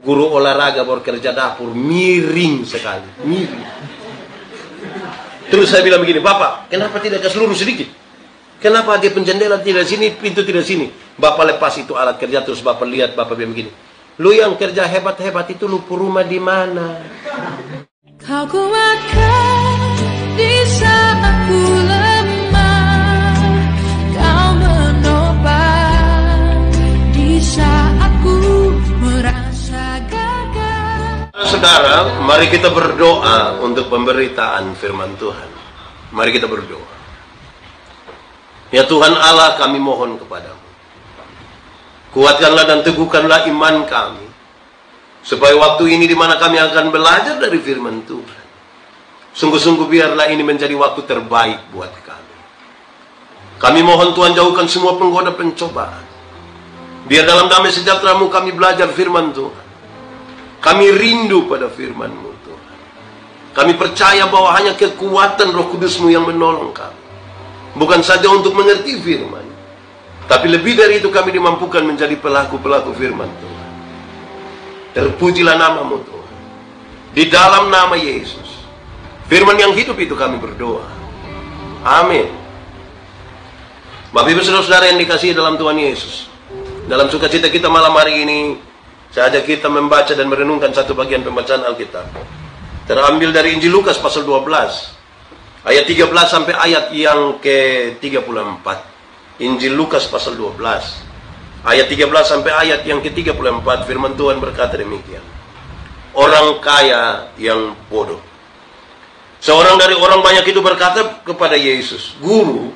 Guru olahraga baru kerja dapur, miring sekali, miring. Terus saya bilang begini, Bapak, kenapa tidak kasih lurus sedikit? Kenapa dia penjendela tidak sini, pintu tidak sini? Bapak lepas itu alat kerja, terus Bapak lihat, Bapak bilang begini, lu yang kerja hebat-hebat itu lupa rumah di mana? Kau kuatkan di saat ku lemah, kau menopang di saat ku merasa gagal. Saudara, mari kita berdoa untuk pemberitaan firman Tuhan. Mari kita berdoa. Ya Tuhan Allah, kami mohon kepadamu, kuatkanlah dan teguhkanlah iman kami, supaya waktu ini di mana kami akan belajar dari firman Tuhan, sungguh-sungguh biarlah ini menjadi waktu terbaik buat kami. Kami mohon Tuhan, jauhkan semua penggoda pencobaan. Biar dalam damai sejahtera-Mu kami belajar firman Tuhan. Kami rindu pada firman-Mu Tuhan. Kami percaya bahwa hanya kekuatan Roh Kudus-Mu yang menolong kami. Bukan saja untuk mengerti firman, tapi lebih dari itu kami dimampukan menjadi pelaku-pelaku firman Tuhan. Terpujilah nama-Mu Tuhan. Di dalam nama Yesus, firman yang hidup itu kami berdoa. Amin. Bapak Ibu saudara-saudara yang dikasihi dalam Tuhan Yesus, dalam sukacita kita malam hari ini, saya ajak kita membaca dan merenungkan satu bagian pembacaan Alkitab. Terambil dari Injil Lukas pasal 12. Ayat 13 sampai ayat yang ke-34. Injil Lukas pasal 12. Ayat 13 sampai ayat yang ke-34. Firman Tuhan berkata demikian. Orang kaya yang bodoh. Seorang dari orang banyak itu berkata kepada Yesus, Guru,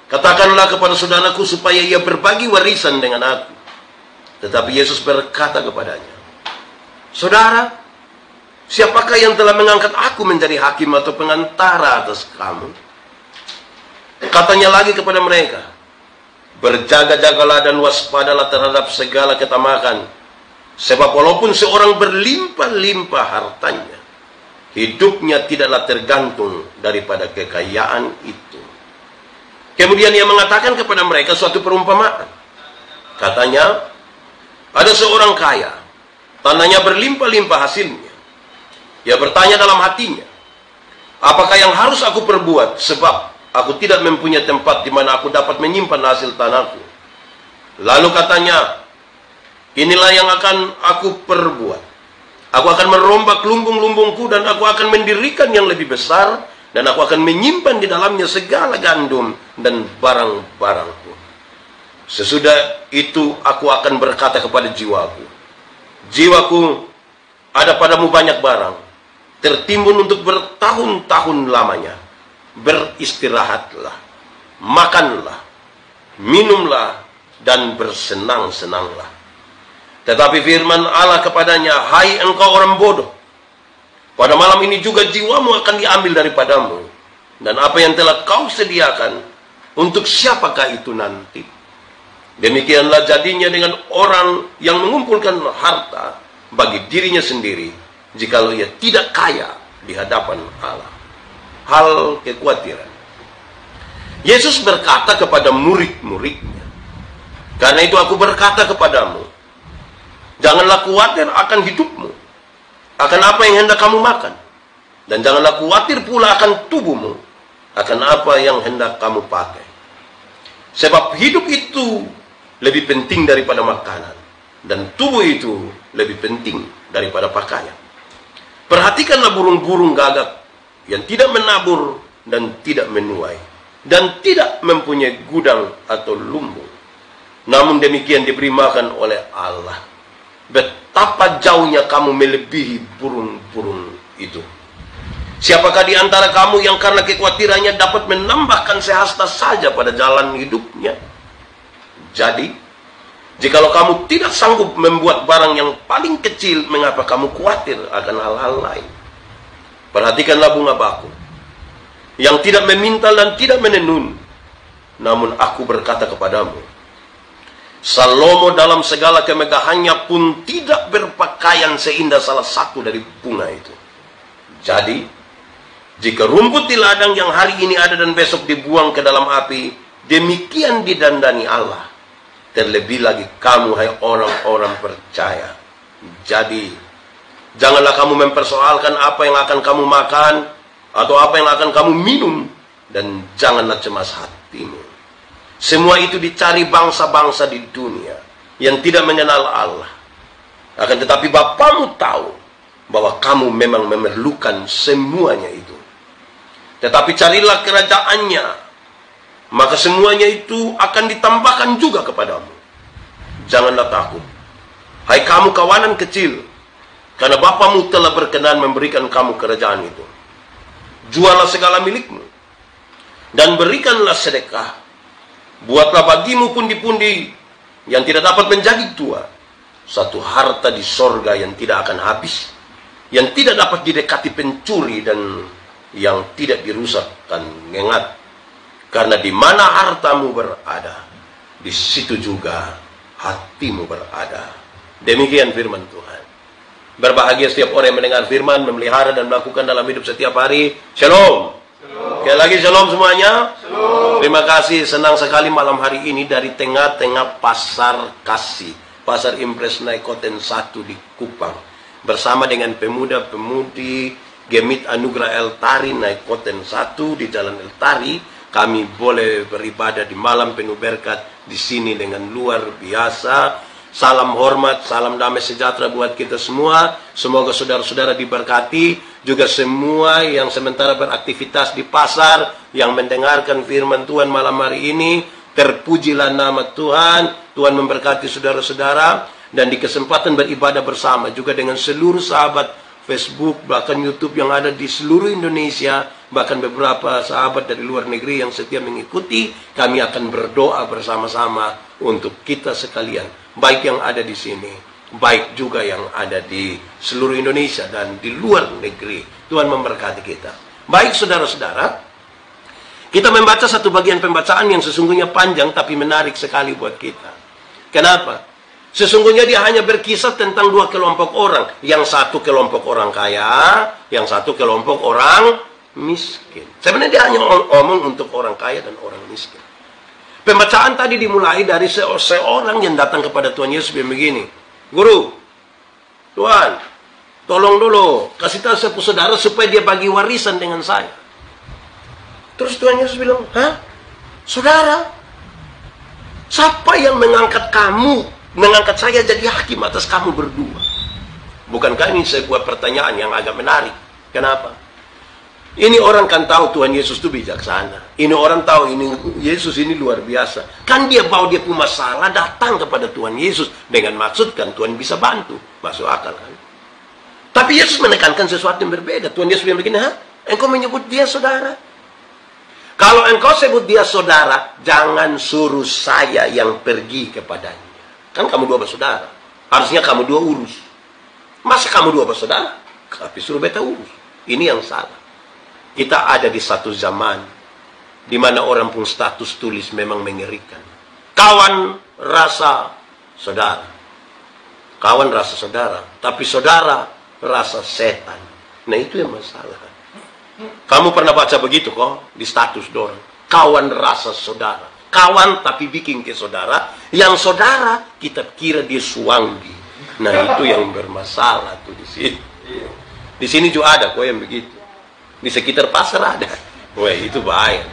katakanlah kepada saudaraku supaya ia berbagi warisan dengan aku. Tetapi Yesus berkata kepadanya, Saudara, siapakah yang telah mengangkat aku menjadi hakim atau pengantara atas kamu? Katanya lagi kepada mereka, berjaga-jagalah dan waspadalah terhadap segala ketamakan. Sebab walaupun seorang berlimpah-limpah hartanya, hidupnya tidaklah tergantung daripada kekayaan itu. Kemudian ia mengatakan kepada mereka suatu perumpamaan. Katanya, ada seorang kaya, tanahnya berlimpah-limpah hasilnya. Ia bertanya dalam hatinya, apakah yang harus aku perbuat, sebab aku tidak mempunyai tempat di mana aku dapat menyimpan hasil tanahku. Lalu katanya, inilah yang akan aku perbuat. Aku akan merombak lumbung-lumbungku dan aku akan mendirikan yang lebih besar, dan aku akan menyimpan di dalamnya segala gandum dan barang-barangku. Sesudah itu aku akan berkata kepada jiwaku, jiwaku, ada padamu banyak barang, tertimbun untuk bertahun-tahun lamanya. Beristirahatlah, makanlah, minumlah, dan bersenang-senanglah. Tetapi firman Allah kepadanya, hai engkau orang bodoh, pada malam ini juga jiwamu akan diambil daripadamu, dan apa yang telah kau sediakan, untuk siapakah itu nanti? Demikianlah jadinya dengan orang yang mengumpulkan harta bagi dirinya sendiri, jikalau ia tidak kaya di hadapan Allah. Hal kekhawatiran. Yesus berkata kepada murid-muridnya, karena itu aku berkata kepadamu, janganlah khawatir akan hidupmu, akan apa yang hendak kamu makan, dan janganlah khawatir pula akan tubuhmu, akan apa yang hendak kamu pakai. Sebab hidup itu lebih penting daripada makanan, dan tubuh itu lebih penting daripada pakaian. Perhatikanlah burung-burung gagak yang tidak menabur dan tidak menuai, dan tidak mempunyai gudang atau lumbung, namun demikian diberi makan oleh Allah. Betapa jauhnya kamu melebihi burung-burung itu. Siapakah di antara kamu yang karena kekhawatirannya dapat menambahkan sehasta saja pada jalan hidupnya? Jadi, jikalau kamu tidak sanggup membuat barang yang paling kecil, mengapa kamu khawatir akan hal-hal lain? Perhatikanlah bunga bakung, yang tidak memintal dan tidak menenun. Namun aku berkata kepadamu, Salomo dalam segala kemegahannya pun tidak berpakaian seindah salah satu dari bunga itu. Jadi, jika rumput di ladang yang hari ini ada dan besok dibuang ke dalam api, demikian didandani Allah. Terlebih lagi kamu, hai orang-orang percaya, Jadi, janganlah kamu mempersoalkan apa yang akan kamu makan atau apa yang akan kamu minum, dan janganlah cemas hatimu. Semua itu dicari bangsa-bangsa di dunia yang tidak mengenal Allah. Akan tetapi Bapamu tahu bahwa kamu memang memerlukan semuanya itu. Tetapi carilah kerajaannya, maka semuanya itu akan ditambahkan juga kepadamu. Janganlah takut, hai kamu kawanan kecil, karena Bapamu telah berkenan memberikan kamu kerajaan itu. Jualah segala milikmu dan berikanlah sedekah. Buatlah bagimu pundi-pundi yang tidak dapat menjadi tua, satu harta di sorga yang tidak akan habis, yang tidak dapat didekati pencuri dan yang tidak dirusakkan ngengat. Karena di mana hartamu berada, di situ juga hatimu berada. Demikian firman Tuhan. Berbahagia setiap orang yang mendengar firman, memelihara dan melakukan dalam hidup setiap hari. Shalom. Sekali lagi shalom semuanya. Shalom. Terima kasih, senang sekali malam hari ini dari tengah-tengah pasar Kasih, Pasar Impres Naikoten 1 di Kupang, bersama dengan pemuda-pemudi Gemit Anugerah Eltari Naikoten 1 di Jalan Eltari. Kami boleh beribadah di malam penuh berkat di sini dengan luar biasa. Salam hormat, salam damai sejahtera buat kita semua. Semoga saudara-saudara diberkati. Juga semua yang sementara beraktivitas di pasar, yang mendengarkan firman Tuhan malam hari ini, terpujilah nama Tuhan. Tuhan memberkati saudara-saudara. Dan di kesempatan beribadah bersama juga dengan seluruh sahabat Facebook, bahkan YouTube yang ada di seluruh Indonesia, bahkan beberapa sahabat dari luar negeri yang setia mengikuti, kami akan berdoa bersama-sama untuk kita sekalian, baik yang ada di sini, baik juga yang ada di seluruh Indonesia dan di luar negeri. Tuhan memberkati kita. Baik saudara-saudara, kita membaca satu bagian pembacaan yang sesungguhnya panjang tapi menarik sekali buat kita. Kenapa? Sesungguhnya dia hanya berkisah tentang dua kelompok orang. Yang satu kelompok orang kaya, yang satu kelompok orang miskin. Sebenarnya dia hanya ngomong untuk orang kaya dan orang miskin. Pembacaan tadi dimulai dari seorang yang datang kepada Tuhan Yesus yang begini. Guru, Tuhan, tolong dulu, kasih tahu saudara supaya dia bagi warisan dengan saya. Terus Tuhan Yesus bilang, hah? Saudara? Siapa yang mengangkat saya jadi hakim atas kamu berdua? Bukankah ini sebuah pertanyaan yang agak menarik? Kenapa? Ini orang kan tahu Tuhan Yesus itu bijaksana. Ini orang tahu ini Yesus ini luar biasa. Kan dia bawa dia punya masalah datang kepada Tuhan Yesus dengan maksud kan Tuhan bisa bantu. Masuk akal kan? Tapi Yesus menekankan sesuatu yang berbeda. Tuhan Yesus bilang begini, hah? Engkau menyebut dia saudara? Kalau engkau sebut dia saudara, jangan suruh saya yang pergi kepadanya. Kan kamu dua bersaudara. Harusnya kamu dua urus. Masa kamu dua bersaudara? Tapi suruh beta urus. Ini yang salah. Kita ada di satu zaman di mana orang pun status tulis memang mengerikan. Kawan rasa saudara. Kawan rasa saudara. Tapi saudara rasa setan. Nah itu yang masalah. Kamu pernah baca begitu kok di status dorang. Kawan rasa saudara. Kawan tapi bikin ke saudara. Yang saudara kita kira dia suanggi. Nah itu yang bermasalah tuh di sini. Di sini juga ada kok yang begitu. Di sekitar pasar ada. Wah itu bahaya.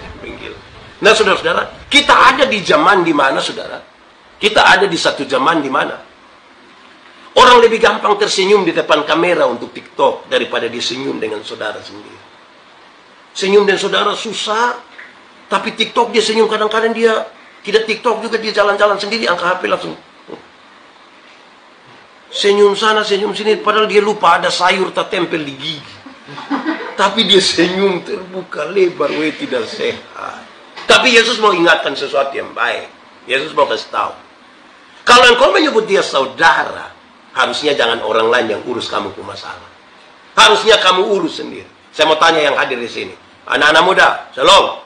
Nah saudara-saudara, kita ada di zaman di mana saudara? Kita ada di satu zaman di mana orang lebih gampang tersenyum di depan kamera untuk TikTok daripada dia senyum dengan saudara sendiri. Senyum dengan saudara susah, tapi TikTok dia senyum kadang-kadang dia tidak TikTok juga, dia jalan-jalan sendiri angkat HP langsung. Senyum sana, senyum sini, padahal dia lupa ada sayur tertempel di gigi. Tapi dia senyum terbuka lebar, tidak sehat. Tapi Yesus mau ingatkan sesuatu yang baik. Yesus mau kasih tahu. Kalau engkau menyebut dia saudara, harusnya jangan orang lain yang urus kamu ke masalah. Harusnya kamu urus sendiri. Saya mau tanya yang hadir di sini. Anak-anak muda, shalom.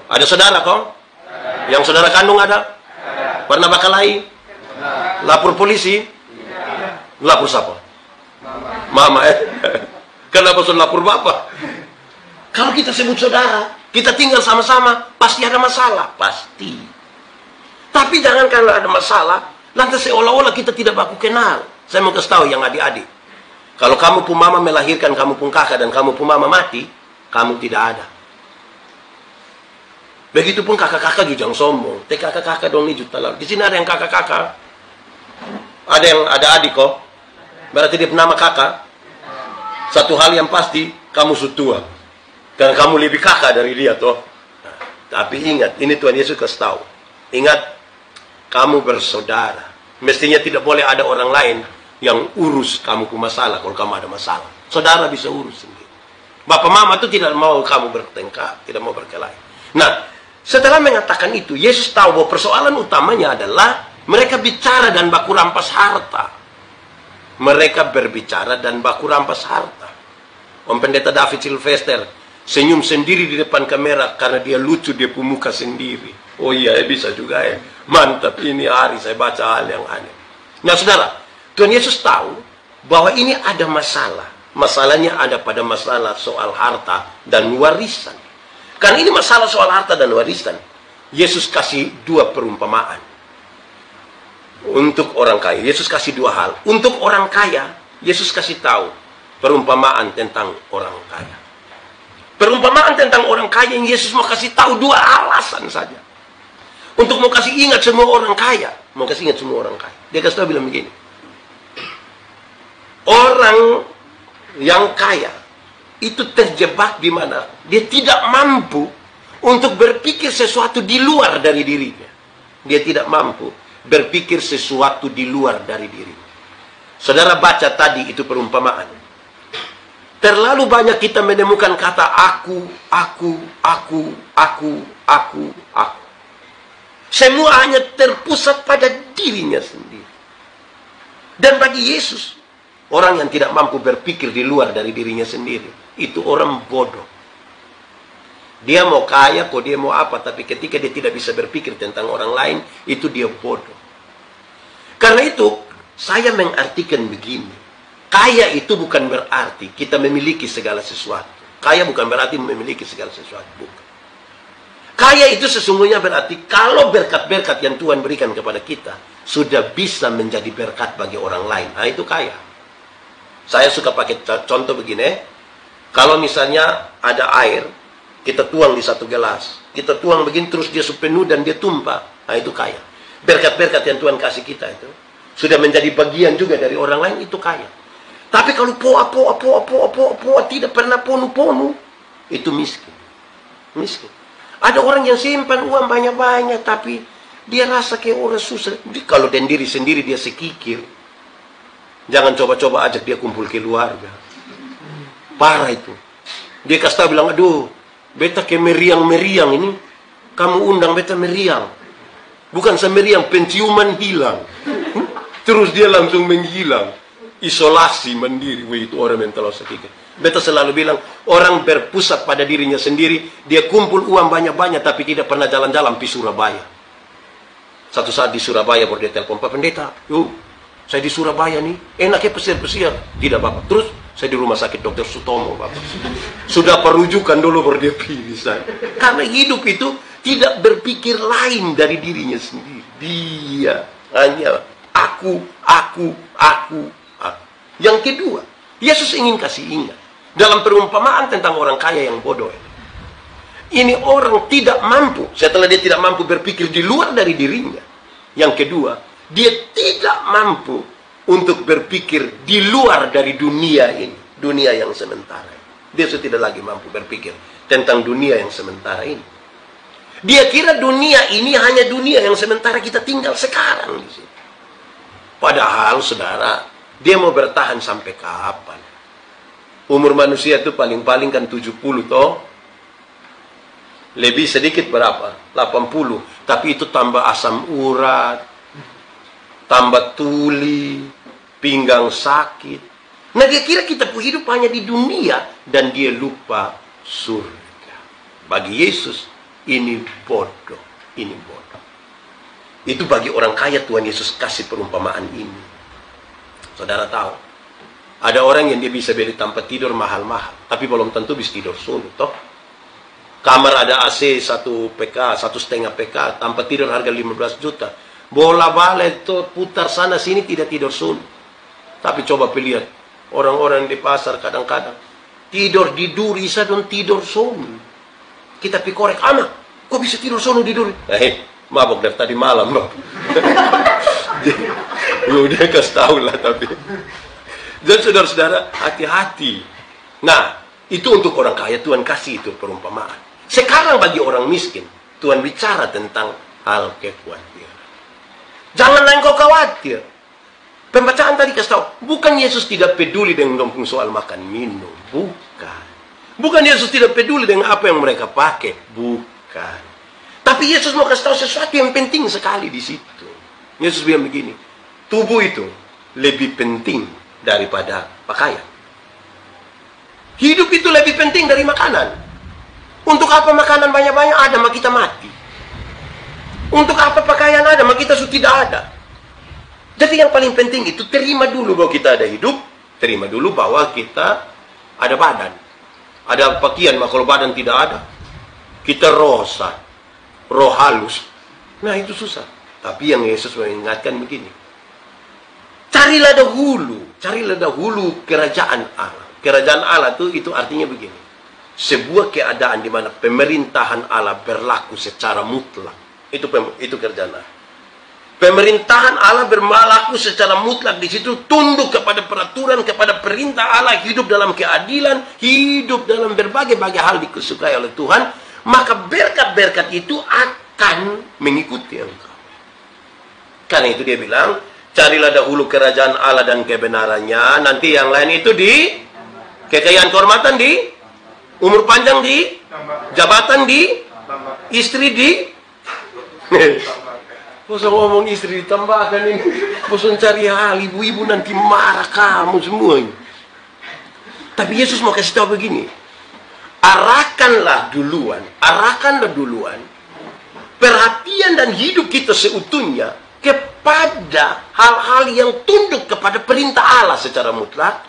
Ada saudara kok? Yang saudara kandung ada? Pernah bakalahi? Lapor polisi? Lapor siapa? Mama Kenapa sudah lapor bapak? Kalau kita sebut saudara, kita tinggal sama-sama, pasti ada masalah, pasti. Tapi jangan kalau ada masalah, lantas seolah-olah kita tidak baku kenal. Saya mau kasih tahu yang adik-adik. Kalau kamu pun mama melahirkan, kamu pun kakak, dan kamu pun mama mati, kamu tidak ada. Begitupun kakak-kakak juga jangan sombong. Kakak-kakak dong ini juta lalu. Di sini ada yang kakak-kakak. Ada yang ada adik kok. Berarti dia nama kakak. Satu hal yang pasti, kamu sudah tua. Karena kamu lebih kakak dari dia toh. Nah, tapi ingat, ini Tuhan Yesus kasih tahu. Ingat, kamu bersaudara. Mestinya tidak boleh ada orang lain yang urus kamu punya masalah kalau kamu ada masalah. Saudara bisa urus sendiri. Bapak mama itu tidak mau kamu bertengkar, tidak mau berkelahi. Nah, setelah mengatakan itu, Yesus tahu bahwa persoalan utamanya adalah mereka bicara dan baku rampas harta. Mereka berbicara dan baku rampas harta. Om Pendeta David Sylvester senyum sendiri di depan kamera karena dia lucu, dia punya muka sendiri. Oh iya, bisa juga ya. Mantap, ini hari saya baca hal yang aneh. Nah saudara, Tuhan Yesus tahu bahwa ini ada masalah. Masalahnya ada pada masalah soal harta dan warisan. Karena ini masalah soal harta dan warisan. Yesus kasih dua perumpamaan. Untuk orang kaya, Yesus kasih dua hal. Untuk orang kaya, Yesus kasih tahu perumpamaan tentang orang kaya. Perumpamaan tentang orang kaya yang Yesus mau kasih tahu dua alasan saja. Untuk mau kasih ingat semua orang kaya. Mau kasih ingat semua orang kaya. Dia kasih tahu bilang begini. Orang yang kaya itu terjebak di mana? Dia tidak mampu untuk berpikir sesuatu di luar dari dirinya. Dia tidak mampu berpikir sesuatu di luar dari dirinya. Saudara baca tadi itu perumpamaan. Terlalu banyak kita menemukan kata aku. Semua hanya terpusat pada dirinya sendiri. Dan bagi Yesus, orang yang tidak mampu berpikir di luar dari dirinya sendiri, itu orang bodoh. Dia mau kaya, kok dia mau apa, tapi ketika dia tidak bisa berpikir tentang orang lain, itu dia bodoh. Karena itu, saya mengartikan begini. Kaya itu bukan berarti kita memiliki segala sesuatu. Kaya bukan berarti memiliki segala sesuatu. Bukan. Kaya itu sesungguhnya berarti kalau berkat-berkat yang Tuhan berikan kepada kita sudah bisa menjadi berkat bagi orang lain. Nah itu kaya. Saya suka pakai contoh begini. Kalau misalnya ada air, kita tuang di satu gelas. Kita tuang begini terus dia penuh dan dia tumpah. Nah itu kaya. Berkat-berkat yang Tuhan kasih kita itu sudah menjadi bagian juga dari orang lain, itu kaya. Tapi kalau poa tidak pernah ponu-ponu, itu miskin. Miskin. Ada orang yang simpan uang banyak-banyak, tapi dia rasa kayak orang susah. Kalau dan diri sendiri dia sekikir. Jangan coba-coba ajak dia kumpul keluarga. Parah itu. Dia kasih tahu bilang, aduh, beta ke meriang-meriang ini. Kamu undang beta meriang. Bukan semeriang, penciuman hilang. Terus dia langsung menghilang. Isolasi mandiri. Wih, itu orang yang terlalu sekikir. Beta selalu bilang, orang berpusat pada dirinya sendiri, dia kumpul uang banyak-banyak, tapi tidak pernah jalan-jalan di Surabaya. Satu saat di Surabaya, baru dia telepon, Pak Pendeta, yuk, saya di Surabaya nih, enaknya pesiar-pesiar. Tidak, Bapak. Terus, saya di rumah sakit Dr. Sutomo, Bapak. Sudah perujukan dulu, baru dia pilih saya. Karena hidup itu tidak berpikir lain dari dirinya sendiri. Dia hanya aku. Yang kedua, Yesus ingin kasih ingat. Dalam perumpamaan tentang orang kaya yang bodoh ini orang tidak mampu, setelah dia tidak mampu berpikir di luar dari dirinya. Yang kedua, dia tidak mampu untuk berpikir di luar dari dunia ini, dunia yang sementara. Dia sudah tidak lagi mampu berpikir tentang dunia yang sementara ini. Dia kira dunia ini hanya dunia yang sementara kita tinggal sekarang di sini. Padahal saudara, dia mau bertahan sampai kapan? Umur manusia itu paling-paling kan 70 toh. Lebih sedikit berapa? 80. Tapi itu tambah asam urat, tambah tuli, pinggang sakit. Nah dia kira kita hidup hanya di dunia dan dia lupa surga. Bagi Yesus ini bodoh. Ini bodoh. Itu bagi orang kaya Tuhan Yesus kasih perumpamaan ini. Saudara tahu, ada orang yang dia bisa beli tempat tidur mahal-mahal, tapi belum tentu bisa tidur sunyi, toh. Kamar ada AC 1 PK, 1,5 PK, tempat tidur harga 15 juta. Bola balik tuh putar sana sini tidak tidur sunyi. Tapi coba lihat, orang-orang di pasar kadang-kadang tidur di duri, sadon tidur sono. Kita pikorek, anak, kok bisa tidur sono di duri? Mabok dari tadi malam, Bang. Udah kasih tahu lah tapi. Dan saudara-saudara, hati-hati. Nah, itu untuk orang kaya, Tuhan kasih itu perumpamaan. Sekarang bagi orang miskin, Tuhan bicara tentang hal kekhawatiran. Janganlah engkau khawatir. Pembacaan tadi kasih tahu, bukan Yesus tidak peduli dengan soal makan minum, bukan. Bukan Yesus tidak peduli dengan apa yang mereka pakai, bukan. Tapi Yesus mau kasih tahu sesuatu yang penting sekali di situ. Yesus bilang begini, tubuh itu lebih penting daripada pakaian. Hidup itu lebih penting dari makanan. Untuk apa makanan banyak-banyak ada, maka kita mati. Untuk apa pakaian ada, maka kita sudah tidak ada. Jadi yang paling penting itu terima dulu bahwa kita ada hidup, terima dulu bahwa kita ada badan. Ada pakaian, maka kalau badan tidak ada, kita roh halus. Nah itu susah. Tapi yang Yesus mengingatkan begini, carilah dahulu kerajaan Allah. Kerajaan Allah itu artinya begini, sebuah keadaan di mana pemerintahan Allah berlaku secara mutlak. Itu kerajaan Allah. Pemerintahan Allah berlaku secara mutlak, di situ tunduk kepada peraturan, kepada perintah Allah, hidup dalam keadilan, hidup dalam berbagai-bagai hal disukai oleh Tuhan, maka berkat-berkat itu akan mengikuti engkau. Karena itu dia bilang, carilah dahulu kerajaan Allah dan kebenarannya, nanti yang lain itu di kekayaan, kehormatan di, umur panjang di, jabatan di, istri di. Bosan ngomong istri ditambahkan ini, bosan cari hal, ibu-ibu nanti marah kamu semua. Tapi Yesus mau kasih tahu begini, arahkanlah duluan perhatian dan hidup kita seutuhnya kepada hal-hal yang tunduk kepada perintah Allah secara mutlak.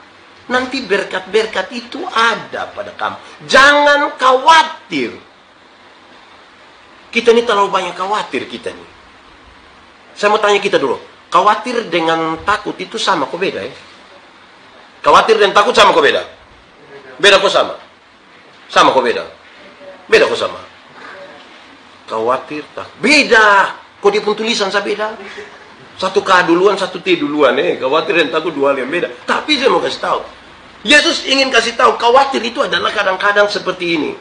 Nanti berkat-berkat itu ada pada kamu. Jangan khawatir. Kita ini terlalu banyak khawatir kita nih. Saya mau tanya kita dulu, khawatir dengan takut itu sama kok beda ya? Khawatir dan takut sama kok beda? Beda kok sama? Sama kok beda? Beda kok sama? Khawatir, takut. Beda. Kok dia pun tulisan saya beda? Satu K duluan, satu T duluan. Khawatir dan takut dua hal yang beda. Tapi saya mau kasih tahu, Yesus ingin kasih tahu, khawatir itu adalah kadang-kadang seperti ini.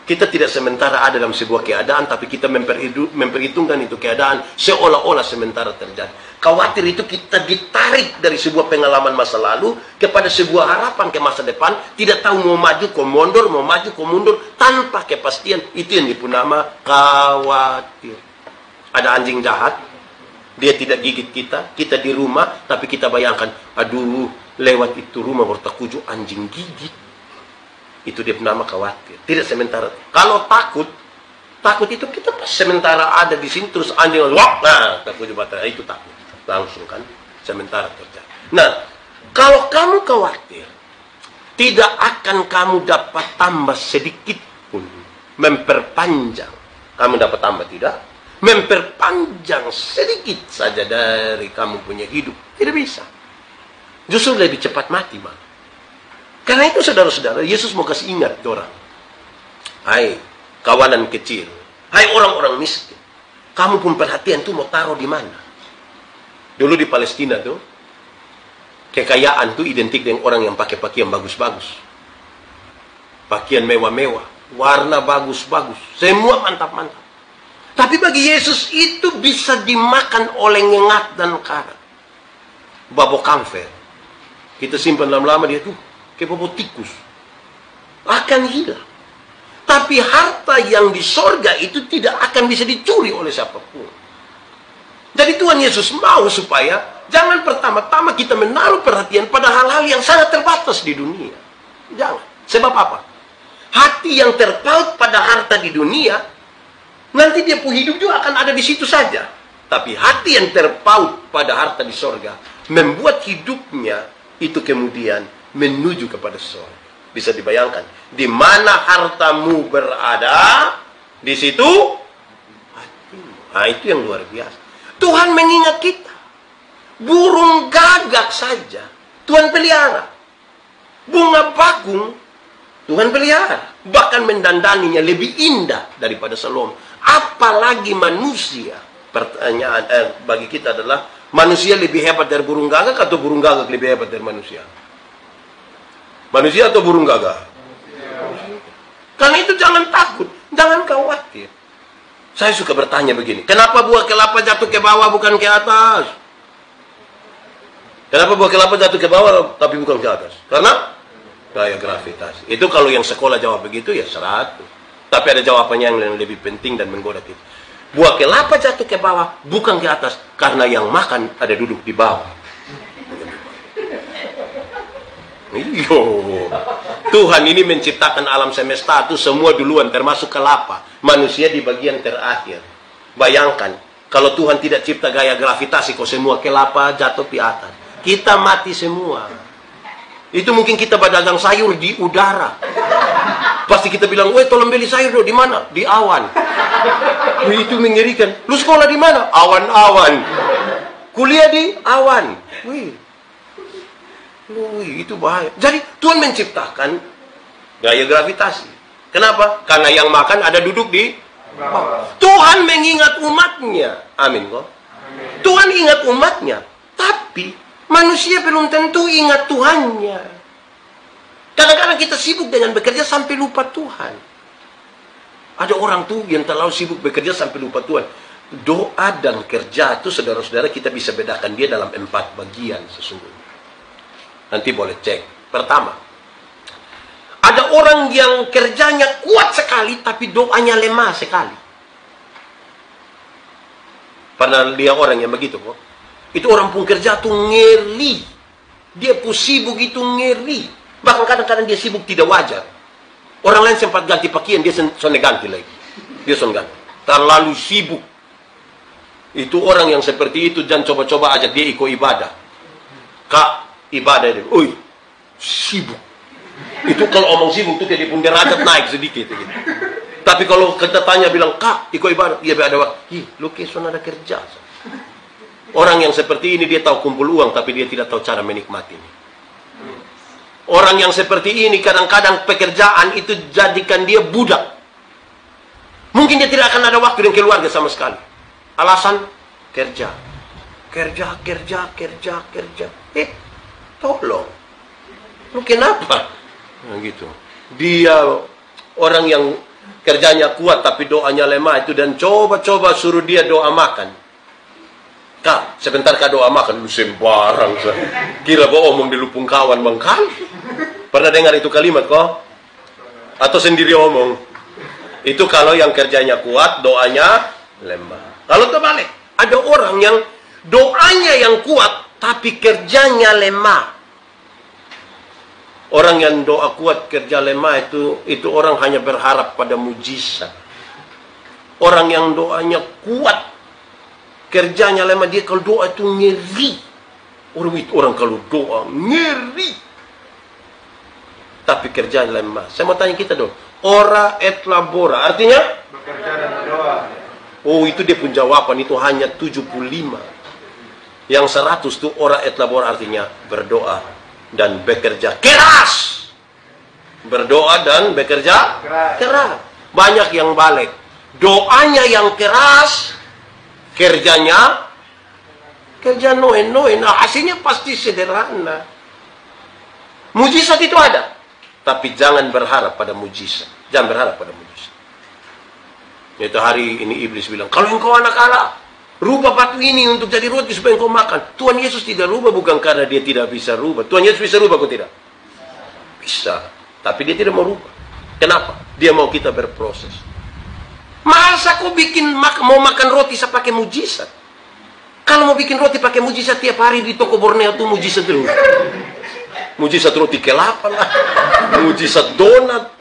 Kita tidak sementara ada dalam sebuah keadaan, tapi kita memperhitungkan itu keadaan seolah-olah sementara terjadi. Khawatir itu kita ditarik dari sebuah pengalaman masa lalu kepada sebuah harapan ke masa depan. Tidak tahu mau maju, mau mundur, mau maju, mau mundur, tanpa kepastian. Itu yang disebut nama khawatir. Ada anjing jahat, dia tidak gigit kita di rumah, tapi kita bayangkan, aduh, lewat itu rumah bertakuju anjing gigit. Itu dia nama khawatir. Tidak sementara. Kalau takut itu kita pas sementara ada di sini terus anjing wak, nah takut jembatan itu takut langsung kan sementara terjadi. Nah, kalau kamu khawatir, tidak akan kamu dapat tambah sedikit pun memperpanjang. Kamu dapat tambah tidak? Memperpanjang sedikit saja dari kamu punya hidup. Tidak bisa. Justru lebih cepat mati, Bang. Karena itu saudara-saudara, Yesus mau kasih ingat orang. Hai kawanan kecil, hai orang-orang miskin, kamu pun perhatian tuh mau taruh di mana. Dulu di Palestina tuh, kekayaan tuh identik dengan orang yang pakai pakaian bagus-bagus, pakaian mewah-mewah, warna bagus-bagus, semua mantap-mantap. Tapi bagi Yesus itu bisa dimakan oleh ngengat dan karat. Babok kamfer, kita simpan lama-lama dia tuh kayak bobot tikus, akan hilang. Tapi harta yang di sorga itu tidak akan bisa dicuri oleh siapapun. Jadi Tuhan Yesus mau supaya jangan pertama-tama kita menaruh perhatian pada hal-hal yang sangat terbatas di dunia. Jangan. Sebab apa? Hati yang terpaut pada harta di dunia, nanti dia pun hidup juga akan ada di situ saja. Tapi hati yang terpaut pada harta di sorga membuat hidupnya itu kemudian menuju kepada surga. Bisa dibayangkan, di mana hartamu berada, di situ hatimu. Nah, itu yang luar biasa. Tuhan mengingat kita Burung gagak saja Tuhan pelihara. Bunga bakung Tuhan pelihara. Bahkan mendandaninya lebih indah daripada Salomo. Apalagi manusia. Pertanyaan bagi kita adalah, manusia lebih hebat dari burung gagak atau burung gagak lebih hebat dari manusia? Manusia atau burung gagak? Karena itu jangan takut, jangan khawatir. Saya suka bertanya begini, kenapa buah kelapa jatuh ke bawah bukan ke atas? Kenapa buah kelapa jatuh ke bawah tapi bukan ke atas? Karena gaya gravitasi. Itu kalau yang sekolah jawab begitu ya 100. Tapi ada jawabannya yang lebih penting dan menggoda kita. Buah kelapa jatuh ke bawah bukan ke atas karena yang makan ada duduk di bawah. Iyo, Tuhan ini menciptakan alam semesta itu semua duluan, termasuk kelapa. Manusia di bagian terakhir. Bayangkan, kalau Tuhan tidak cipta gaya gravitasi, kok semua kelapa jatuh di atas. Kita mati semua. Itu mungkin kita berdagang sayur di udara. Pasti kita bilang, weh tolong beli sayur dong, di mana? Di awan. Itu mengerikan. Lu sekolah di mana? Awan-awan. Kuliah di awan. Wih, itu bahaya. Jadi Tuhan menciptakan gaya gravitasi. Kenapa? Karena yang makan ada duduk di bawah. Tuhan mengingat umatnya. Amin kok. Tuhan ingat umatnya. Tapi manusia belum tentu ingat Tuhannya. Kadang-kadang kita sibuk dengan bekerja sampai lupa Tuhan. Ada orang tuh yang terlalu sibuk bekerja sampai lupa Tuhan. Doa dan kerja itu, saudara-saudara, kita bisa bedakan dia dalam 4 bagian sesungguhnya. Nanti boleh cek. Pertama, ada orang yang kerjanya kuat sekali, tapi doanya lemah sekali. Pernah lihat orang yang begitu kok? Itu orang pun kerja tuh ngeri. Dia pun sibuk itu ngeri. Bahkan kadang-kadang dia sibuk tidak wajar. Orang lain sempat ganti pakaian, dia sonde ganti lagi. Dia sonde ganti. Terlalu sibuk. Itu orang yang seperti itu, jangan coba-coba ajak dia ikut ibadah. Kak, ibadah dia, oi, sibuk. Itu kalau omong sibuk tuh dia pun derajat naik sedikit gitu. Tapi kalau kita tanya bilang, kak, ikut ibadah, dia ada waktu. Lu keson ada kerja. Orang yang seperti ini dia tahu kumpul uang, tapi dia tidak tahu cara menikmatinya. Orang yang seperti ini kadang-kadang pekerjaan itu jadikan dia budak. Mungkin dia tidak akan ada waktu dengan keluarga sama sekali. Alasan kerja. Kerja. Tolong. Lu kenapa? Nah, gitu. Dia orang yang kerjanya kuat tapi doanya lemah itu, dan coba-coba suruh dia doa makan. Kak, sebentar kak doa makan. Lu sembarang. Kira gua omong di lupung kawan bangkal. Pernah dengar itu kalimat kok? Atau sendiri omong? Itu kalau yang kerjanya kuat, doanya lemah. Kalau terbalik, ada orang yang doanya yang kuat, tapi kerjanya lemah. Orang yang doa kuat, kerja lemah itu orang hanya berharap pada mujizat. Orang yang doanya kuat, kerjanya lemah, dia kalau doa itu ngeri. Orang kalau doa ngeri, tapi kerjanya lemah. Saya mau tanya kita dong, ora et labora, artinya? Bekerja dan berdoa. Oh, itu dia pun jawaban, itu hanya 75. Yang 100 itu ora et labora, artinya berdoa dan bekerja keras. Berdoa dan bekerja keras. Banyak yang balik. Doanya yang keras, kerja noen. Nah, hasilnya pasti sederhana. Mujizat itu ada, tapi jangan berharap pada mujizat. Jangan berharap pada mujizat. Itu hari ini iblis bilang, kalau engkau anak Allah, rubah batu ini untuk jadi roti supaya engkau makan. Tuhan Yesus tidak rubah bukan karena dia tidak bisa rubah. Tuhan Yesus bisa rubah, kok tidak? Bisa. Tapi dia tidak mau rubah. Kenapa? Dia mau kita berproses. Masa kau mau makan roti saya pakai mujizat? Kalau mau bikin roti pakai mujizat, tiap hari di toko Borneo tuh mujizat terus. Mujizat roti kelapa lah. Mujizat donat.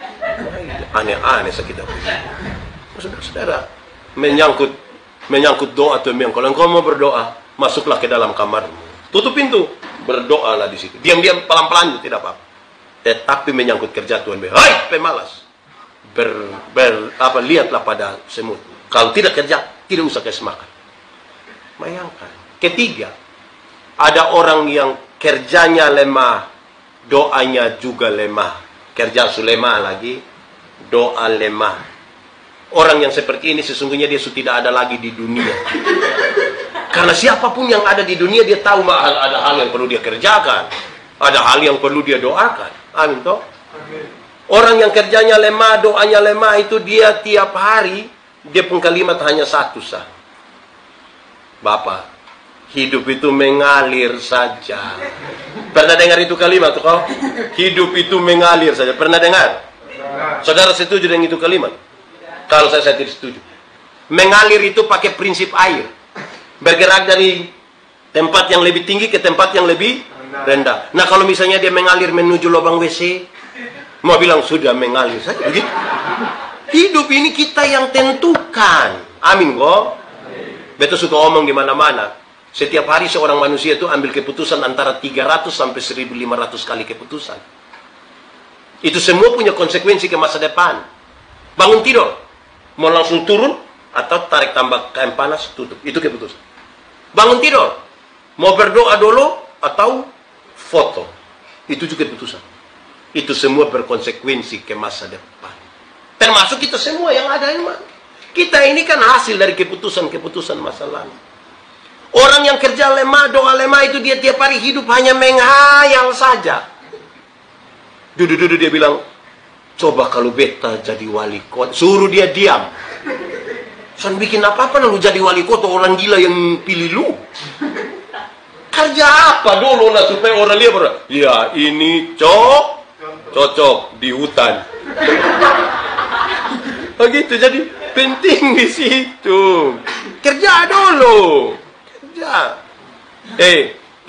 Aneh-aneh sekitar begini. Saudara-saudara, menyangkut doa tuh, kalau engkau mau berdoa, masuklah ke dalam kamarmu, tutup pintu, berdoalah di situ, diam-diam, pelan-pelan, tidak apa-apa. Tetapi menyangkut kerja Tuhan, hai pemalas, lihatlah pada semut. Kalau tidak kerja, tidak usah kasih makan. Bayangkan. Ketiga, Ada orang yang kerjanya lemah, doanya juga lemah. Kerja lemah lagi, doa lemah. Orang yang seperti ini sesungguhnya dia sudah tidak ada lagi di dunia. Karena siapapun yang ada di dunia, dia tahu ada hal yang perlu dia kerjakan. Ada hal yang perlu dia doakan. Amin toh? Orang yang kerjanya lemah, doanya lemah, itu dia tiap hari, dia pun kalimat hanya satu sah. Bapak, hidup itu mengalir saja. Pernah dengar itu kalimat tuh kau? Hidup itu mengalir saja. Pernah dengar? Saudara setuju dengan itu kalimat? Kalau saya tidak setuju. Mengalir itu pakai prinsip air. Bergerak dari tempat yang lebih tinggi ke tempat yang lebih rendah. Nah kalau misalnya dia mengalir menuju lubang WC, mau bilang sudah mengalir saja begitu. Hidup ini kita yang tentukan. Amin kok. Betul suka omong di mana-mana. Setiap hari seorang manusia itu ambil keputusan antara 300 sampai 1500 kali keputusan. Itu semua punya konsekuensi ke masa depan. Bangun tidur, mau langsung turun atau tarik tambah kain panas, tutup. Itu keputusan. Bangun tidur, mau berdoa dulu atau foto. Itu juga keputusan. Itu semua berkonsekuensi ke masa depan. Termasuk kita semua yang ada ini. Kita ini kan hasil dari keputusan-keputusan masa lalu. Orang yang kerja lemah, doa lemah itu dia tiap hari hidup hanya menghayal saja. Duduk-duduk dia bilang, coba kalau beta jadi wali kota. Suruh dia diam. San bikin apa-apa lalu jadi wali kota, orang gila yang pilih lu. Kerja apa dulu lah supaya orang lihat bro. Ya ini cocok di hutan. Begitu, jadi penting di situ. Kerja dulu.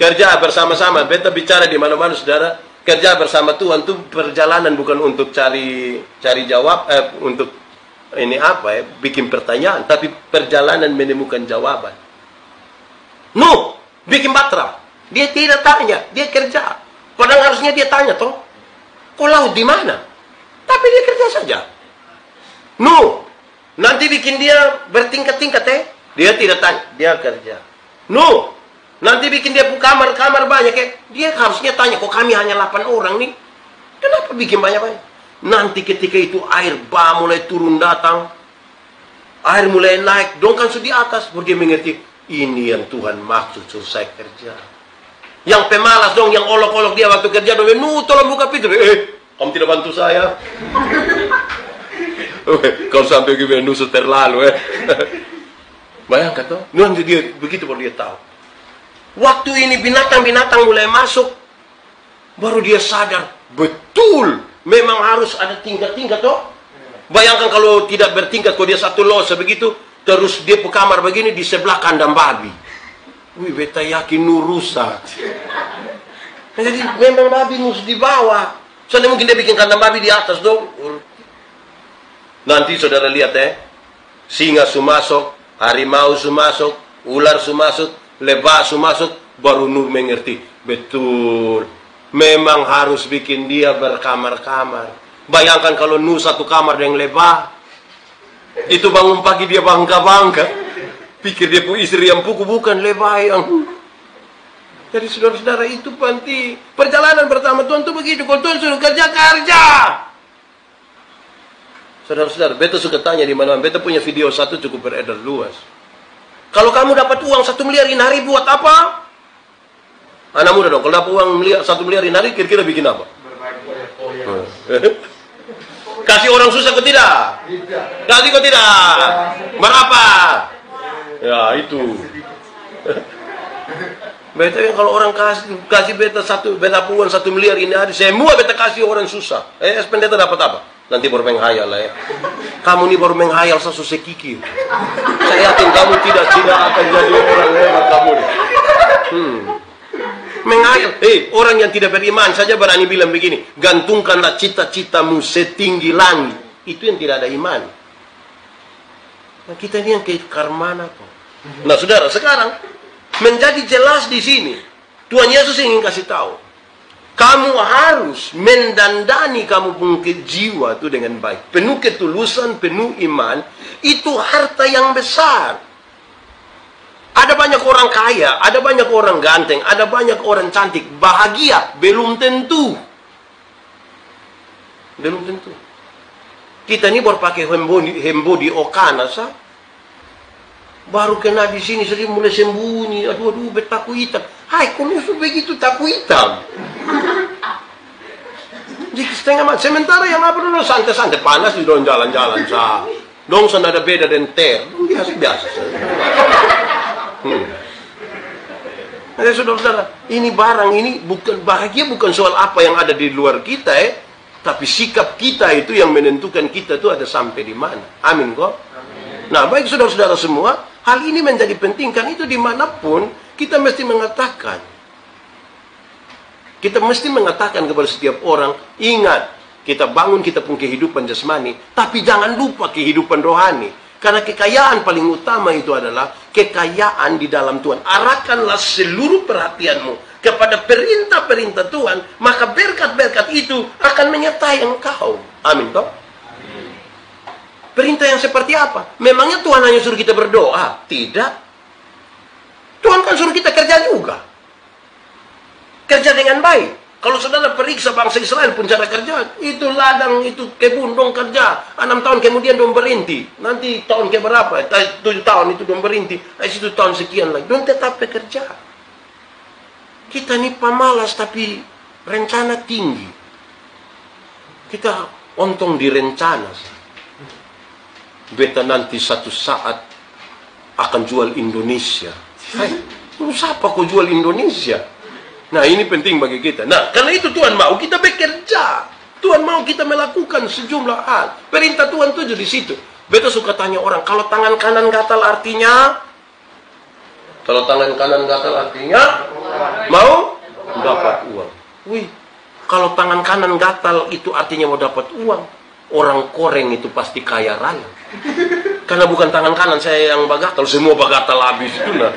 Kerja bersama-sama. Beta bicara di mana-mana saudara. Kerja bersama Tuhan itu perjalanan bukan untuk cari jawab, untuk ini apa ya, bikin pertanyaan, tapi perjalanan menemukan jawaban. No, bikin batrap. Dia tidak tanya, dia kerja. Padahal harusnya dia tanya toh, kau laut di mana? Tapi dia kerja saja. No, nanti bikin dia bertingkat-tingkat dia tidak tanya, dia kerja. No, nanti bikin dia kamar banyak dia harusnya tanya, kok kami hanya 8 orang nih, kenapa bikin banyak-banyak? Nanti ketika itu air bah mulai turun datang, air mulai naik, dong kan sudah di atas, baru dia mengerti, ini yang Tuhan maksud suruh saya kerja. Yang pemalas dong, yang olok-olok dia waktu kerja dong, tolong buka pintu, kamu tidak bantu saya. Kalau sampai gimana nusuk terlalu bayangkan toh, nanti dia begitu baru dia tahu. Waktu ini binatang-binatang mulai masuk, baru dia sadar, betul, memang harus ada tingkat-tingkat toh. Bayangkan kalau tidak bertingkat, kalau dia satu losa begitu, terus dia ke kamar begini, di sebelah kandang babi. Wih, beta yakin rusak. Jadi memang babi mesti di bawah. Soalnya mungkin dia bikin kandang babi di atas dong. Nanti saudara lihat singa sumasuk, harimau sumasuk, ular sumasuk, lebah sumasuk, baru Nur mengerti. Betul, memang harus bikin dia berkamar-kamar. Bayangkan kalau Nur satu kamar dengan lebah, itu bangun pagi dia bangga-bangga, pikir dia punya istri yang puku, bukan lebah yang. Jadi saudara-saudara, itu penting. Perjalanan pertama Tuhan itu begitu. Kalau Tuhan suruh kerja. Saudara-saudara, beta suka tanya di mana-mana. Beta punya video satu cukup beredar luas. Kalau kamu dapat uang 1 miliar in hari buat apa? Anak muda dong, kalau dapat uang 1 miliar in hari, kira-kira bikin apa? Kasih orang susah ke tidak? Kasih ke tidak? Berapa? Ya itu. Beta kalau orang kasih beta uang 1 miliar ini hari, semua beta kasih orang susah. Pendeta dapat apa? Nanti baru menghayal Kamu ini baru menghayal sesusah kiki. Saya yakin kamu tidak akan jadi orang hebat kamu. Menghayal. Orang yang tidak beriman saja berani bilang begini, gantungkanlah cita-citamu setinggi langit. Itu yang tidak ada iman. Nah, kita ini yang kekar mana kok? Nah, saudara, sekarang menjadi jelas di sini. Tuhan Yesus ingin kasih tahu. Kamu harus mendandani kamu punya jiwa itu dengan baik. Penuh ketulusan, penuh iman. Itu harta yang besar. Ada banyak orang kaya, ada banyak orang ganteng, ada banyak orang cantik. Bahagia, belum tentu. Belum tentu. Kita ini baru pakai hembo di Okana, sah. Baru kena di sini, sering mulai sembunyi. Aduh, betaku hitam. Hai, kok begitu taku hitam? Jadi setengah mati. Sementara yang apa dulu santai-santai panas di dong jalan-jalan, sah. Dong sana ada beda dan ter. Biasa-biasa. Nah, saudara-saudara, ini barang ini bukan bahagia, bukan soal apa yang ada di luar kita, tapi sikap kita itu yang menentukan kita itu ada sampai di mana. Amin kok. Nah, baik saudara-saudara semua, hal ini menjadi penting kan itu dimanapun kita mesti mengatakan. Kita mesti mengatakan kepada setiap orang, ingat, kita bangun kita punya kehidupan jasmani, tapi jangan lupa kehidupan rohani. Karena kekayaan paling utama itu adalah kekayaan di dalam Tuhan. Arahkanlah seluruh perhatianmu kepada perintah-perintah Tuhan, maka berkat-berkat itu akan menyertai engkau. Amin toh? Perintah yang seperti apa? Memangnya Tuhan hanya suruh kita berdoa? Tidak. Tuhan kan suruh kita kerja juga. Kerja dengan baik. Kalau saudara periksa bangsa Israel pun cara kerja, itu ladang, itu kebun, dong kerja. 6 tahun kemudian dong berhenti. Nanti tahun ke berapa? 7 tahun itu dong berhenti. Situ tahun sekian lagi. Dong tetap bekerja. Kita ini pemalas tapi rencana tinggi. Kita untung di rencana. Beta nanti satu saat akan jual Indonesia. Hai, siapa kau jual Indonesia? Nah, ini penting bagi kita. Nah, karena itu Tuhan mau kita bekerja. Tuhan mau kita melakukan sejumlah hal. Perintah Tuhan tuju di situ. Beta suka tanya orang, kalau tangan kanan gatal artinya? Kalau tangan kanan gatal artinya? Mau? Dapat uang. Wih, kalau tangan kanan gatal itu artinya mau dapat uang. Orang koreng itu pasti kaya raya. Karena bukan tangan kanan saya yang bagatal, semua bagatal habis itu nah.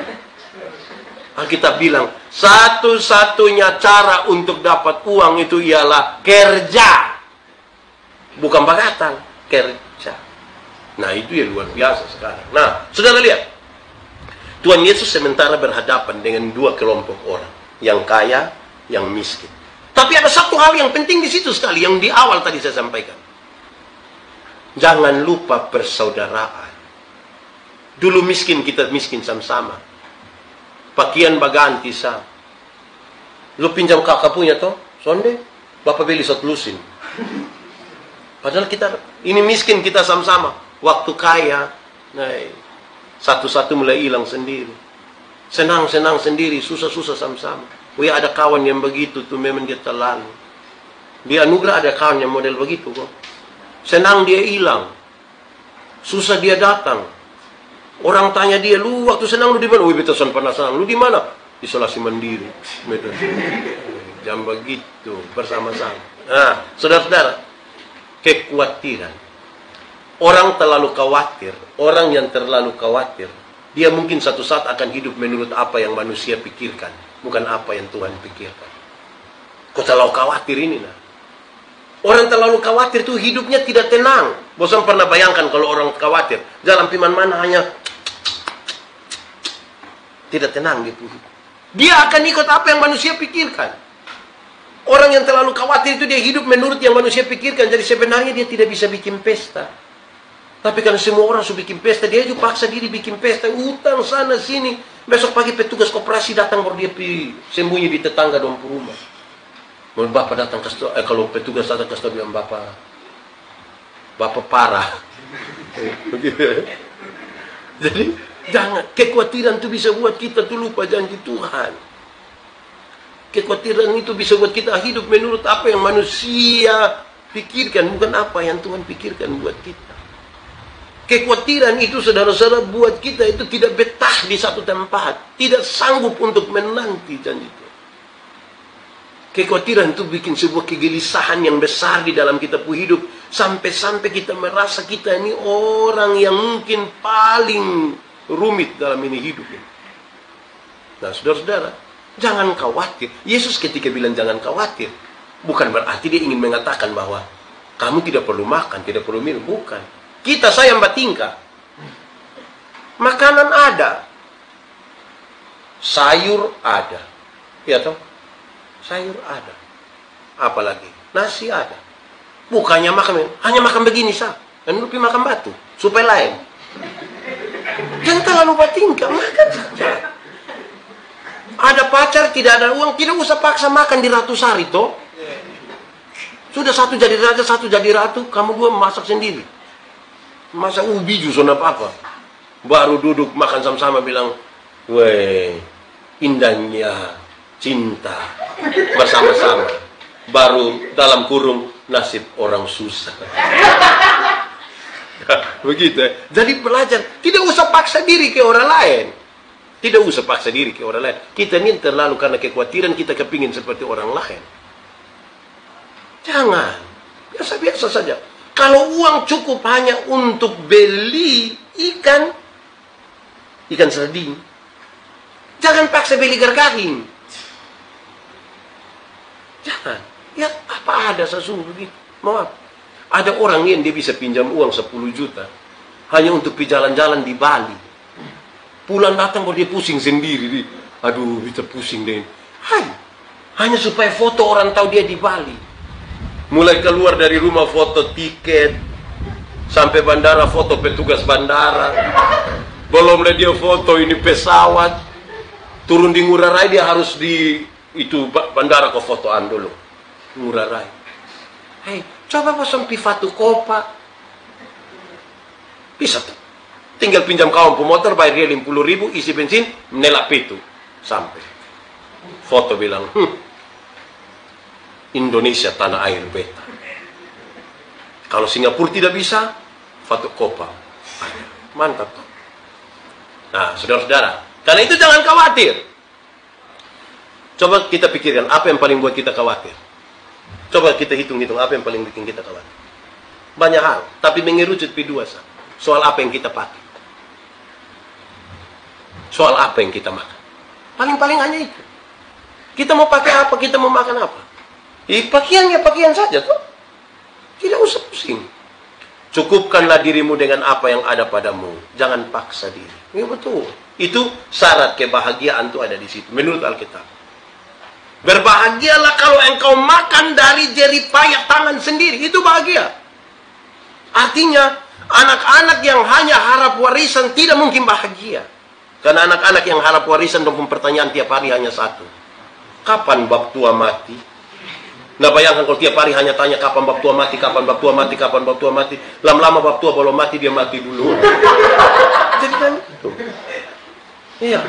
Alkitab bilang, satu-satunya cara untuk dapat uang itu ialah kerja. Bukan bagatal, kerja. Nah, itu ya luar biasa sekarang. Nah, saudara lihat. Tuhan Yesus sementara berhadapan dengan dua kelompok orang. Yang kaya, yang miskin. Tapi ada satu hal yang penting di situ sekali, yang di awal tadi saya sampaikan. Jangan lupa persaudaraan. Dulu miskin, kita miskin sama-sama. Pakaian baganti sah. Lu pinjam kakak punya toh, sonde, bapak beli satu lusin. Padahal kita ini miskin kita sama-sama. Waktu kaya, nah, satu-satu mulai hilang sendiri. Senang-senang sendiri, susah-susah sama-sama. Wih, ada kawan yang begitu tuh memang dia terlalu. Di anugerah ada kawan yang model begitu kok. Senang dia hilang, susah dia datang. Orang tanya dia, lu waktu senang lu di mana? Wih, beta son pernah senang. Lu di mana? Isolasi mandiri. Jam begitu bersama-sama. Nah, saudara-saudara, kekhawatiran. Orang terlalu khawatir, orang yang terlalu khawatir, dia mungkin satu saat akan hidup menurut apa yang manusia pikirkan, bukan apa yang Tuhan pikirkan. Kok terlalu khawatir ini nah? Orang terlalu khawatir tuh hidupnya tidak tenang. Bosan pernah bayangkan kalau orang khawatir, jalan piman mana hanya tidak tenang gitu. Dia akan ikut apa yang manusia pikirkan. Orang yang terlalu khawatir itu dia hidup menurut yang manusia pikirkan. Jadi sebenarnya dia tidak bisa bikin pesta. Tapi karena semua orang sudah bikin pesta, dia juga paksa diri bikin pesta. Utang sana sini. Besok pagi petugas koperasi datang baru dia sembunyi di tetangga dong rumah. Menurut bapak datang kalau petugas datang kasih bilang bapak parah. Jadi jangan, kekhawatiran itu bisa buat kita tuh lupa janji Tuhan. Kekhawatiran itu bisa buat kita hidup menurut apa yang manusia pikirkan, bukan apa yang Tuhan pikirkan buat kita. Kekhawatiran itu saudara-saudara buat kita itu tidak betah di satu tempat, tidak sanggup untuk menanti janji Tuhan. Kekhawatiran itu bikin sebuah kegelisahan yang besar di dalam kita punya hidup, sampai-sampai kita merasa kita ini orang yang mungkin paling rumit dalam ini hidup ini. Nah, saudara-saudara, jangan khawatir. Yesus ketika bilang jangan khawatir, bukan berarti dia ingin mengatakan bahwa kamu tidak perlu makan, tidak perlu minum. Bukan. Kita sayang batingka. Makanan ada. sayur ada. Ya toh? Sayur ada. Apalagi? Nasi ada. Bukannya makan, hanya makan begini sah. Dan lupa makan batu, supaya lain. Jangan terlalu bertingkah, makan saja. Ada pacar, tidak ada uang, tidak usah paksa makan di Ratu Sari toh. Sudah satu jadi raja, satu jadi ratu, kamu dua masak sendiri. Masak ubi justru apa-apa. Baru duduk makan sama-sama bilang, weh, indahnya cinta bersama-sama. Baru dalam kurung nasib orang susah. Begitu. Jadi belajar, tidak usah paksa diri ke orang lain. Tidak usah paksa diri ke orang lain. Kita ini terlalu karena kekhawatiran kita kepingin seperti orang lain. Jangan. Biasa-biasa saja. Kalau uang cukup hanya untuk beli ikan sardin, jangan paksa beli gergaring. Jangan. Ya apa ada sesuatu begitu. Mau apa? Ada orang yang dia bisa pinjam uang 10 juta hanya untuk pergi jalan-jalan di Bali. Pulang datang kalau dia pusing sendiri. Aduh, bisa pusing deh. Hanya supaya foto orang tahu dia di Bali. Mulai keluar dari rumah foto tiket, sampai bandara foto petugas bandara. Belum dia foto ini pesawat. Turun di Ngurah Rai dia harus di itu bandara ke fotoan dulu. Ngurah Rai. Coba pasang Pivatu Kopa. Bisa tuh. Tinggal pinjam kawan pemotor, bayar dia 50.000, isi bensin, nelap itu. Sampai. Foto bilang, Indonesia tanah air beta. Kalau Singapura tidak bisa, Pivatu Kopa. Mantap tuh. Nah, saudara-saudara, karena itu jangan khawatir. Coba kita pikirkan, apa yang paling buat kita khawatir? Coba kita hitung-hitung apa yang paling bikin kita khawatir. Banyak hal, tapi mengerucut P2 soal apa yang kita pakai. Soal apa yang kita makan. Paling-paling hanya itu. Kita mau pakai apa, kita mau makan apa. Pakaiannya pakaian saja tuh. Tidak usah pusing. Cukupkanlah dirimu dengan apa yang ada padamu. Jangan paksa diri. Ya betul. Itu syarat kebahagiaan itu ada di situ menurut Alkitab. Berbahagialah kalau engkau makan dari jeri payah tangan sendiri. Itu bahagia. Artinya, anak-anak yang hanya harap warisan tidak mungkin bahagia. Karena anak-anak yang harap warisan dan pertanyaan tiap hari hanya satu. Kapan bab tua mati? Nggak bayangkan kalau tiap hari hanya tanya kapan bab tua mati, kapan bab tua mati, kapan bab tua mati. Lama-lama bab tua belum mati, dia mati dulu. Jadi kan itu. Iya.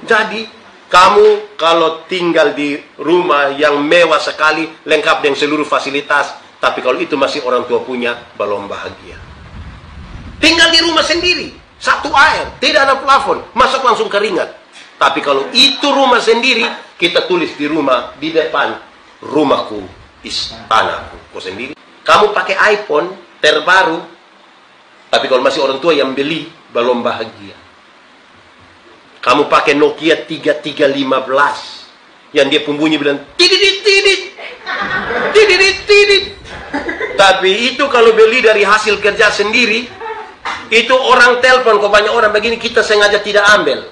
Jadi, kamu kalau tinggal di rumah yang mewah sekali, lengkap dengan seluruh fasilitas, tapi kalau itu masih orang tua punya, belum bahagia. Tinggal di rumah sendiri, satu air, tidak ada plafon, masuk langsung keringat. Tapi kalau itu rumah sendiri, kita tulis di rumah, di depan, rumahku, istanaku. Kau sendiri. Kamu pakai iPhone terbaru, tapi kalau masih orang tua yang beli, belum bahagia. Kamu pakai Nokia 3315 yang dia pembunyi bilang tidit tidit tidit tidit. Tapi itu kalau beli dari hasil kerja sendiri, itu orang telepon kok banyak orang begini, kita sengaja tidak ambil.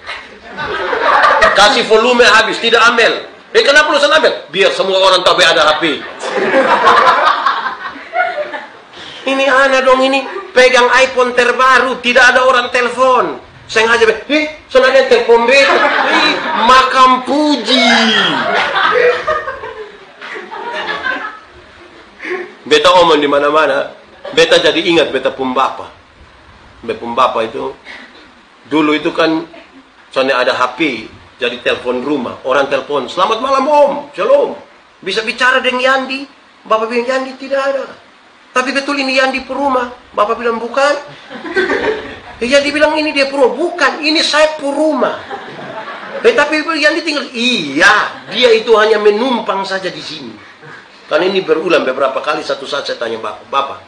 Kasih volume habis, tidak ambil. Kenapa lu ambil? Biar semua orang tahu ada HP. Ini aneh dong, ini pegang iPhone terbaru, tidak ada orang telepon. Sengaja, sengaja telepon beta, makam puji. Beta omong di mana-mana, beta jadi ingat beta pembapa. Beta pembapa itu, dulu itu kan, soalnya ada HP, jadi telepon rumah, orang telepon, selamat malam om, shalom. Bisa bicara dengan Yandi, bapak bilang Yandi tidak ada. Tapi betul ini Yandi Puruma, bapak bilang bukan. Ya dibilang ini dia Puruma, bukan, ini saya Puruma. Tapi yang ditinggal, iya, dia itu hanya menumpang saja di sini. Karena ini berulang beberapa kali, satu saat saya tanya bapak,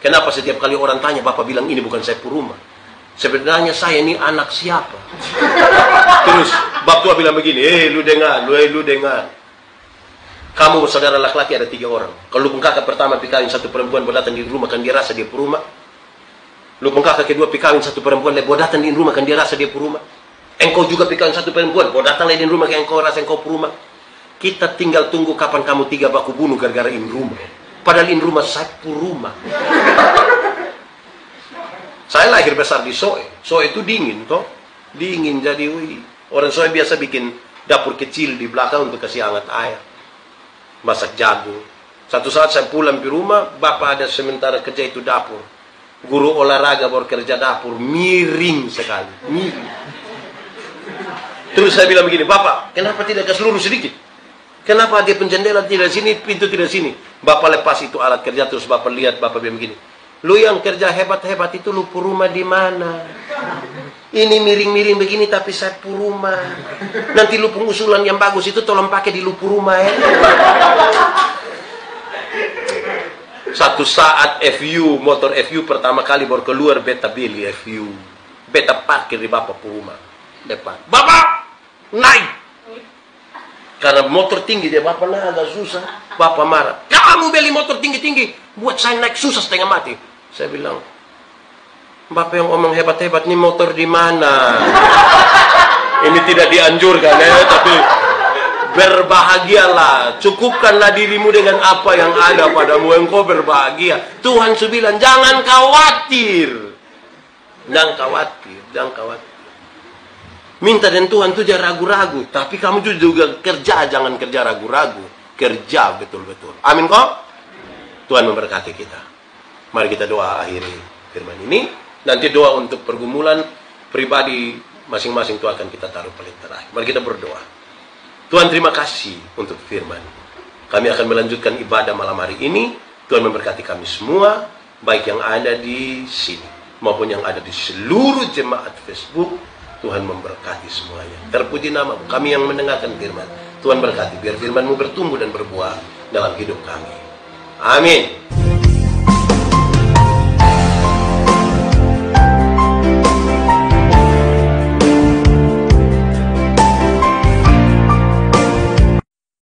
kenapa setiap kali orang tanya bapak bilang ini bukan saya Puruma? Sebenarnya saya ini anak siapa? Terus bapak tua bilang begini, lu dengar. Kamu saudara laki-laki ada 3 orang. Kalau lu kakak pertama pikawin satu perempuan berdatang di rumah, kan dia rasa dia Puruma. Lu kakak kedua pikawin satu perempuan, lebo datang di rumah, kan dia rasa dia Puruma. Engkau juga pikiran satu perempuan. Kau datang lagi di rumah yang engkau rasa engkau perumah. Kita tinggal tunggu kapan kamu 3 baku bunuh gara-gara in rumah. Padahal in rumah satu rumah. Saya lahir besar di Soe. Soe itu dingin toh. Dingin jadi orang Soe biasa bikin dapur kecil di belakang untuk kasih hangat air. Masak jagung. Satu saat saya pulang di rumah, bapak ada sementara kerja itu dapur. Guru olahraga baru kerja dapur, miring sekali. Miring. Terus saya bilang begini, Bapak, kenapa tidak ke seluruh sedikit? Kenapa dia penjendela tidak sini, pintu tidak sini? Bapak lepas itu alat kerja, terus Bapak lihat, Bapak bilang begini, lu yang kerja hebat-hebat itu lu rumah di mana? Ini miring-miring begini tapi sapu rumah. Nanti lu pengusulan yang bagus itu tolong pakai di lupu rumah ya. Satu saat FU, motor FU pertama kali baru keluar, beta beli FU. Beta parkir di Bapak rumah depan. Bapak! Naik! Karena motor tinggi dia, Bapak nah agak susah. Bapak marah. Kamu beli motor tinggi-tinggi, buat saya naik susah setengah mati. Saya bilang, Bapak yang omong hebat-hebat, ini motor di mana? Ini tidak dianjurkan ya, tapi berbahagialah. Cukupkanlah dirimu dengan apa yang ada padamu, engkau berbahagia. Tuhan bilang, jangan khawatir. Jangan khawatir, jangan khawatir. Minta dan Tuhan itu jangan ragu-ragu. Tapi kamu juga kerja, jangan kerja ragu-ragu. Kerja betul-betul. Amin kok? Tuhan memberkati kita. Mari kita doa akhiri firman ini. Nanti doa untuk pergumulan pribadi masing-masing itu akan kita taruh paling terakhir. Mari kita berdoa. Tuhan terima kasih untuk firman. Kami akan melanjutkan ibadah malam hari ini. Tuhan memberkati kami semua. Baik yang ada di sini maupun yang ada di seluruh jemaat Facebook. Tuhan memberkati semuanya. Terpuji namamu. Kami yang mendengarkan firman. Tuhan berkati. Biar firman-Mu bertumbuh dan berbuah dalam hidup kami. Amin.